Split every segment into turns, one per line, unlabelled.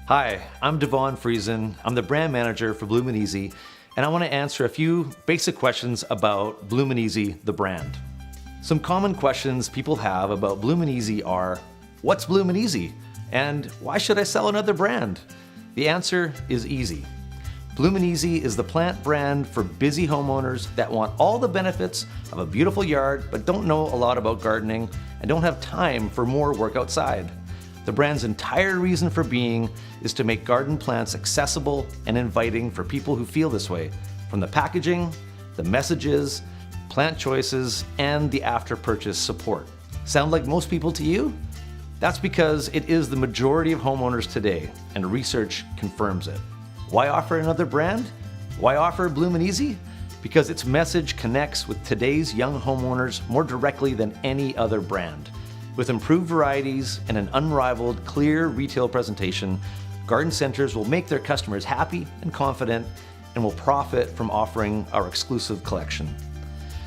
Hi, I'm Devon Friesen. I'm the brand manager for Bloomin' Easy, and I want to answer a few basic questions about Bloomin' Easy, the brand. Some common questions people have about Bloomin' Easy are, what's Bloomin' Easy? And why should I sell another brand? The answer is easy. Bloomin' Easy is the plant brand for busy homeowners that want all the benefits of a beautiful yard but don't know a lot about gardening and don't have time for more work outside. The brand's entire reason for being is to make garden plants accessible and inviting for people who feel this way, from the packaging, the messages, plant choices, and the after-purchase support. Sound like most people to you? That's because it is the majority of homeowners today, and research confirms it. Why offer another brand? Why offer Bloomin' Easy? Because its message connects with today's young homeowners more directly than any other brand. With improved varieties and an unrivaled, clear retail presentation, garden centers will make their customers happy and confident and will profit from offering our exclusive collection.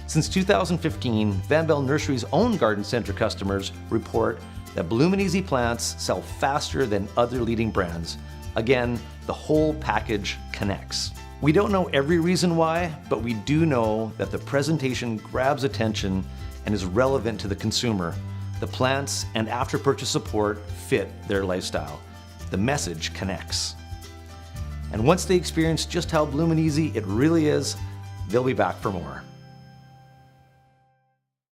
Since 2015, Van Bell Nursery's own garden center customers report that Bloomin' Easy plants sell faster than other leading brands. Again, the whole package connects. We don't know every reason why, but we do know that the presentation grabs attention and is relevant to the consumer. The plants and after-purchase support fit their lifestyle. The message connects. And once they experience just how Bloomin' Easy it really is, they'll be back for more.